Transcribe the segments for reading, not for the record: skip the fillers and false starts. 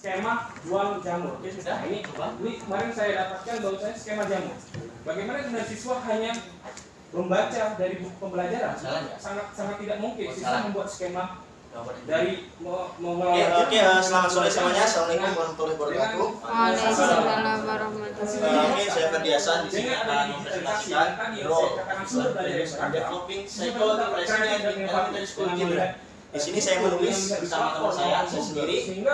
skema jual jamur. Oke, sudah. Ini kemarin saya dapatkan bahwasanya skema jamur. Bagaimana dengan siswa hanya membaca dari buku pembelajaran? Sangat tidak mungkin siswa membuat skema dari Oke, selamat sore semuanya. Assalamualaikum warahmatullahi wabarakatuh. Waalaikumsalam warahmatullahi wabarakatuh. Saya Ferdi Hasan di sini akan mempresentasikan role developing psychology president in elementary school children. Di sini saya menulis bersama teman saya sendiri.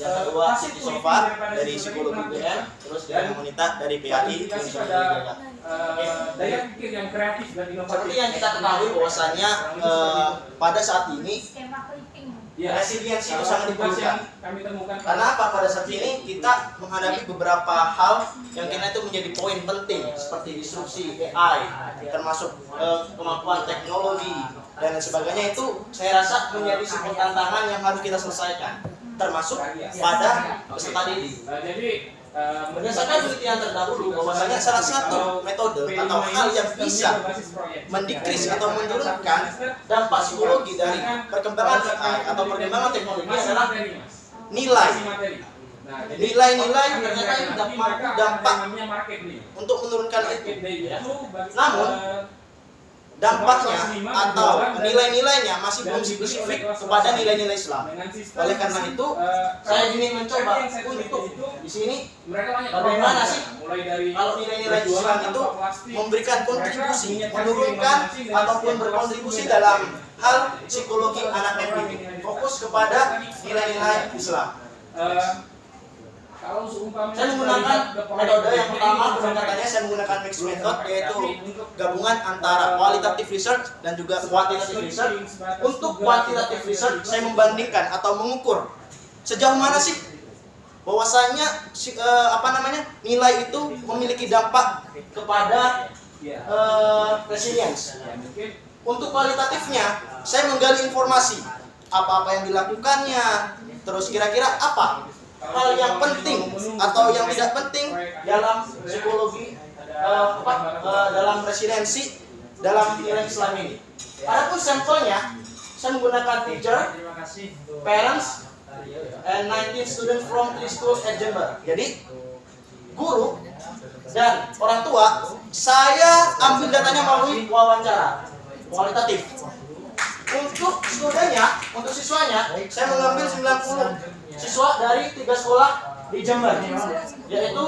Yang kedua Siti Sofa dari psikologi UGM, terus dari Monita dari PAI Indonesia Jaya. Daya pikir yang kreatif dan inovatif. Seperti yang kita ketahui bahwasanya pada saat ini resiliensi itu sangat diperlukan. Karena apa? Pada saat ini kita menghadapi beberapa hal yang kena itu menjadi poin penting seperti disrupsi AI, termasuk kemampuan teknologi dan sebagainya. Itu saya rasa menjadi sebuah tantangan yang harus kita selesaikan, termasuk pada peserta didik. Jadi berdasarkan penelitian terdahulu bahwasanya salah satu metode atau hal yang bisa mendikris atau menurunkan dampak psikologi dari perkembangan AI atau perkembangan teknologi adalah nilai. Nilai-nilai ternyata itu dampak untuk menurunkan itu. Namun dampaknya atau nilai-nilainya masih belum spesifik kepada nilai-nilai Islam. Oleh karena itu, saya ingin mencoba untuk di sini bagaimana sih kalau nilai-nilai Islam itu memberikan kontribusi, menurunkan ataupun berkontribusi dalam hal psikologi anak NPB. Fokus kepada nilai-nilai Islam. Saya menggunakan metode yang pertama, pendekatannya saya menggunakan mixed method, yaitu gabungan antara qualitative research dan juga quantitative research. Untuk quantitative research saya membandingkan atau mengukur sejauh mana sih bahwasanya nilai itu memiliki dampak kepada resilience. Untuk kualitatifnya saya menggali informasi apa-apa yang dilakukannya, terus kira-kira apa hal yang penting atau yang tidak penting dalam psikologi dalam resiliensi dalam nilai Islam ini. Adapun sampelnya saya menggunakan teacher, parents, and 19 students from 3 schools at Jember. Jadi guru dan orang tua saya ambil datanya melalui wawancara kualitatif. Untuk studennya, untuk siswanya saya mengambil 90 siswa dari 3 sekolah di Jember, yaitu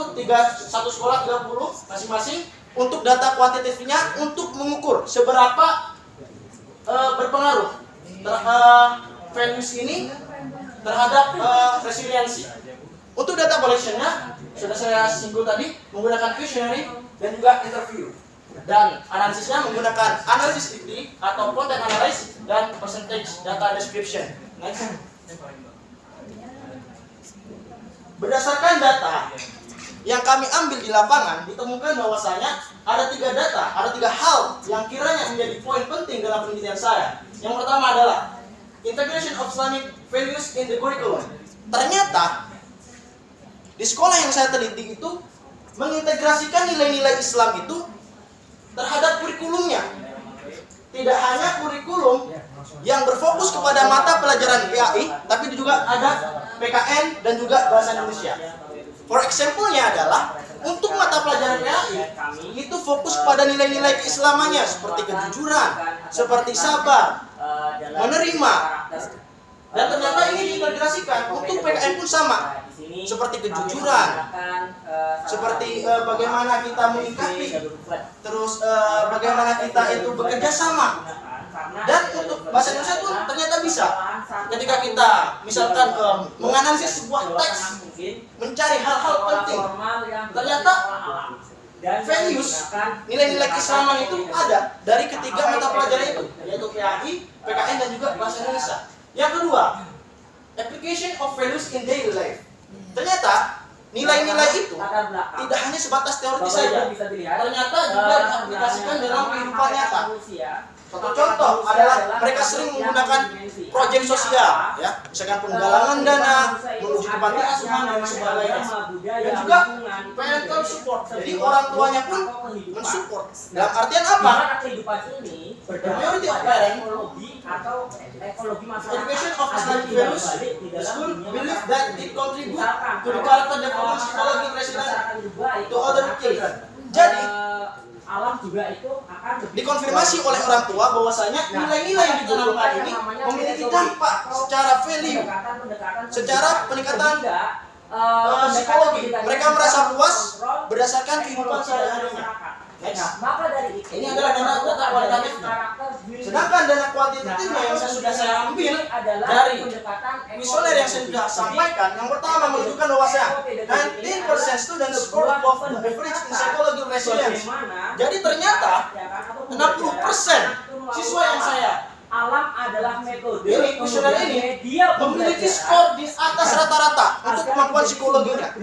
satu sekolah 30 masing-masing. Untuk data kuantitatifnya untuk mengukur seberapa berpengaruh values ini terhadap resiliensi. Untuk data collectionnya sudah saya singgung tadi, menggunakan questionnaire dan juga interview. Dan analisisnya menggunakan analisis IT atau content analysis dan percentage data description. Next. Berdasarkan data yang kami ambil di lapangan, ditemukan bahwasanya ada 3 data, ada 3 hal yang kiranya menjadi poin penting dalam penelitian saya. Yang pertama adalah integration of Islamic values in the curriculum. Ternyata di sekolah yang saya teliti itu mengintegrasikan nilai-nilai Islam itu terhadap kurikulumnya. Tidak hanya kurikulum yang berfokus kepada mata pelajaran PAI, tapi juga ada PKN dan juga bahasa Indonesia. For example-nya adalah untuk mata pelajaran PAI itu fokus pada nilai-nilai keislamannya seperti kejujuran, seperti sabar, menerima. Dan ternyata ini diintegrasikan untuk PKN pun sama. Seperti kejujuran, seperti bagaimana kita menyikapi, terus bagaimana kita itu bekerja sama. Dan untuk bahasa Indonesia pun ternyata bisa. Ketika kita misalkan menganalisis sebuah teks, mencari hal-hal penting, ternyata values, nilai-nilai keislaman itu ada dari ketiga mata pelajaran itu, yaitu PAI, PKN dan juga bahasa Indonesia. Yang kedua, application of values in daily life. Ternyata nilai-nilai itu tidak hanya sebatas teoritis saja, ternyata juga diaplikasikan dalam kehidupan nyata. Satu contoh adalah mereka sering menggunakan proyek sosial, ya, misalkan penggalangan dana, menuju ke panti asuhan dan sebagainya. Dan juga parental support. Jadi orang tuanya pun mensupport. Dalam artian apa? The majority of parents, education of Islamic values, the school believe that it contributes to the character development, psychology, resilience to other children. Jadi alam juga itu akan dikonfirmasi oleh orang tua bahwasanya nilai-nilai yang ditanamkan ini memiliki dampak secara value, secara peningkatan psikologi. Mereka merasa puas berdasarkan kehidupan sehari-harinya. Maka dari itu Ini adalah data kualitatifnya. Sedangkan dana kuantitatifnya yang saya ambil dari misioner yang saya sudah sampaikan, yang pertama menunjukkan bahwasanya 19% student score above the average in psychological resilience. Jadi ternyata 60% siswa yang saya alam adalah metode ini kuesioner ini memiliki skor di atas rata-rata untuk kemampuan psikologinya.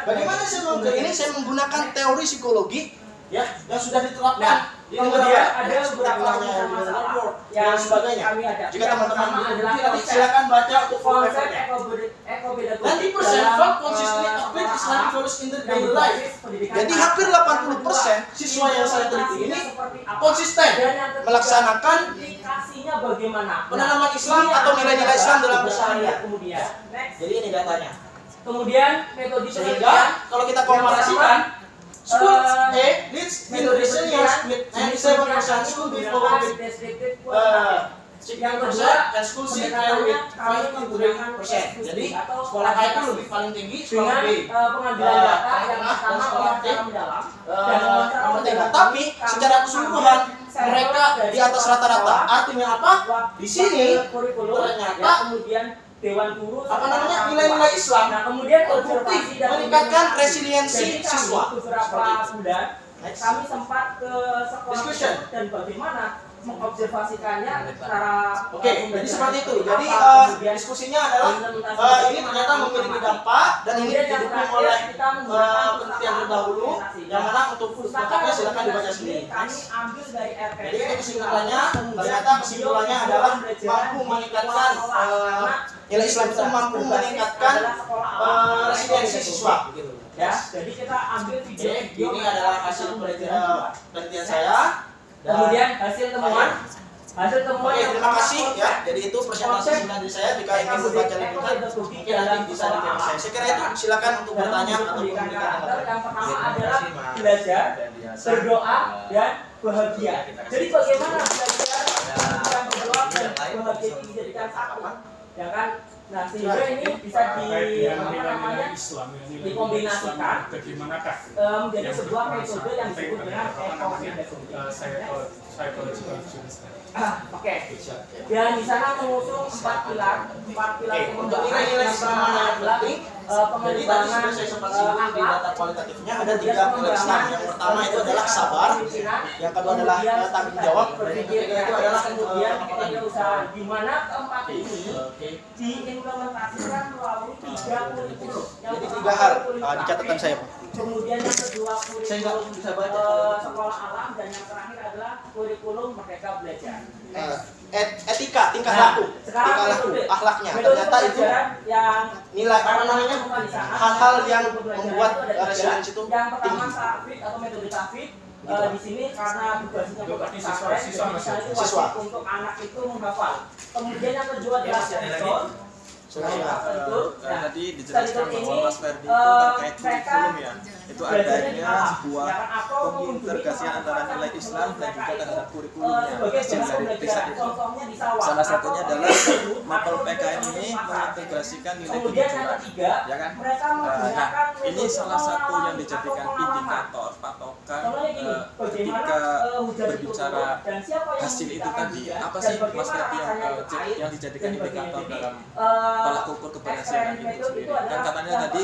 Bagaimana saya mengukur ini? Saya menggunakan teori psikologi, ya, yang sudah diterapkan di kemudian ada beberapa masalah yang sebagainya. kami ada. Jika teman-teman nanti silakan baca untuk konsep FOP-nya. ekopedagogi. Nanti persen consistently apply Islamic values in their daily life. Jadi hampir 80% siswa yang saya teliti ini konsisten melaksanakan aplikasinya bagaimana? penanaman Islam atau nilai-nilai Islam dalam keseharian. Kemudian, Jadi ini datanya. kemudian metode Sehingga kalau kita komparasikan, school A leads in resilience with 97%, school B follow with 60%, and school C clear with 53%. Jadi sekolah A itu lebih paling tinggi, sekolah B pengambilan data yang pertama sekolah D mendalam nomor 3. Tapi secara keseluruhan mereka di atas rata-rata. Artinya apa? Di sini ternyata kemudian dewan guru nilai-nilai Islam nah kemudian terbukti observasi dan meningkatkan jadi resiliensi kami siswa. beberapa bulan kami sempat ke sekolah Discussion. tersebut dan bagaimana mengobservasikannya secara Oke, jadi seperti itu. Jadi diskusinya adalah ini ternyata memiliki dampak dan ini didukung oleh penelitian terdahulu yang mana untuk lengkapnya silakan dibaca sendiri. kami ambil dari RPP. Jadi itu kesimpulannya, ternyata kesimpulannya adalah mampu meningkatkan nilai Islam itu mampu meningkatkan resiliensi siswa. Ya, jadi kita ambil video. Ini adalah hasil penelitian saya. Kemudian hasil temuan Oke, terima kasih ya. Jadi itu presentasi singkat dari saya. Jika ingin membaca lebih lanjut, mungkin nanti bisa di DM saya. Saya kira itu silakan untuk bertanya atau memberikan yang pertama adalah belajar, berdoa dan bahagia. Jadi bagaimana belajar, berdoa dan bahagia ini dijadikan satu, ya kan? Nah sehingga ini bisa dikombinasikan menjadi sebuah metode yang disebut dengan ekopedagogi. Oke. Dan di sana mengusung 4 pilar untuk nilai-nilai Islam yang penting. Jadi tadi sudah saya sempat singgung di data kualitatifnya ada 3 pilar Islam. Yang pertama itu adalah sabar, yang kedua adalah tanggung jawab, dan yang ketiga itu adalah kemudian usaha. Di mana keempat ini diimplementasikan melalui 3 kurikulum. Jadi 3 hal di catatan saya, Pak. Kemudian yang kedua Saya nggak kurikulum bisa baca. sekolah alam dan yang terakhir adalah kurikulum Merdeka Belajar. Etika, tingkah laku, akhlaknya. Ternyata itu yang nilai hal-hal yang membuat resilience itu yang pertama tinggi. tahfidz atau metode tahfidz. Di sini karena tugasnya untuk pesantren, jadi itu siswa. wajib untuk anak itu menghafal. Kemudian yang kedua adalah hands-on. Tadi dijelaskan bahwa Mas Ferdi itu terkait kurikulum ya, itu adanya sebuah pengintegrasian antara nilai Islam dan juga terhadap kurikulumnya hasil dari riset itu. Salah satunya adalah mapel PKN ini mengintegrasikan nilai Kemudian yang kejujuran, ketiga, ya kan? mereka Nah, menggunakan ini salah satu yang dijadikan indikator patokan ketika berbicara hasil itu tadi. Apa sih Mas Ferdi yang dijadikan indikator dalam tolak ukur keberhasilan itu sendiri? Dan katanya tadi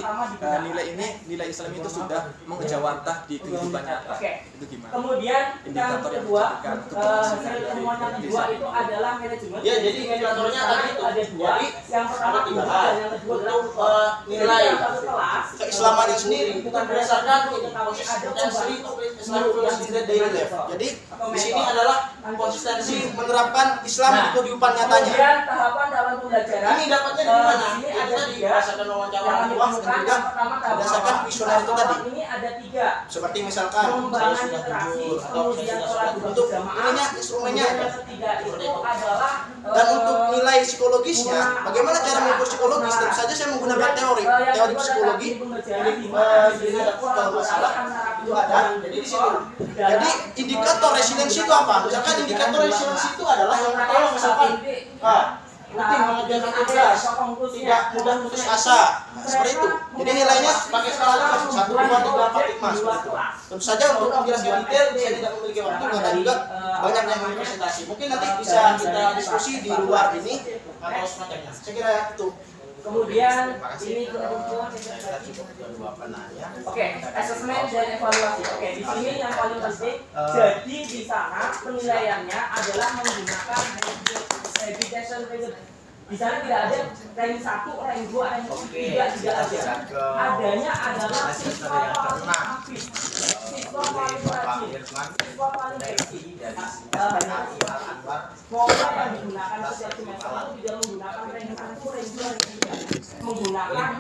nilai ini, nilai Islam itu sudah mengejawantah di kehidupan nyata. Itu gimana? Kemudian Indikator yang kedua, dijadikan keberhasilan hasil dari temuan yang kedua itu adalah manajemen. Ya, jadi indikatornya tadi itu. Ada 2. Jadi Yang pertama ada 3 dan hal yang kedua adalah untuk nilai satu kelas. keislaman itu sendiri itu berdasarkan konsistensi Islamic philosophy daily life. Jadi di sini adalah konsistensi menerapkan Islam di kehidupan nyatanya. Kemudian tahapan dalam pembelajaran Ini dapatnya dari mana? Ini Ini ada tadi tiga berdasarkan wawancara yang orang tua dan dibutuhkan. juga Yang pertama tahap berdasarkan awal. kuesioner itu tadi. Tahap ini ada 3. Seperti misalkan saya Pengembangan sudah literasi, jujur atau saya kemudian sudah sholat untuk berjamaah. ininya instrumennya Kemudian yang ketiga itu adalah dan untuk nilai psikologisnya bagaimana cara mengukur psikologis tentu saja saya menggunakan teori psikologi ini ada kalau nggak salah itu ada jadi di sini jadi indikator resiliensi itu apa misalkan indikator resiliensi itu adalah yang pertama misalkan rutin mengerjakan tugas tidak mudah putus asa seperti itu jadi nilainya pakai skala 1, 2, 3, 4, 5 seperti itu tentu saja untuk menjelaskan detail saya tidak memiliki waktu karena juga banyak yang presentasi mungkin nanti bisa kita diskusi di luar ini atau semacamnya saya kira itu. Kemudian ini Oke, asesmen dan evaluasi. Oke, di sini yang paling penting. Jadi di sana penilaiannya adalah menggunakan reputation method. Di sana tidak ada rank 1, rank 2, rank 3 tidak ada. Adanya adalah siswa paling aktif, siswa paling rajin, siswa paling bersih. Formula yang digunakan setiap semester itu tidak menggunakan rank 1, rank 2, rank 3. Menggunakan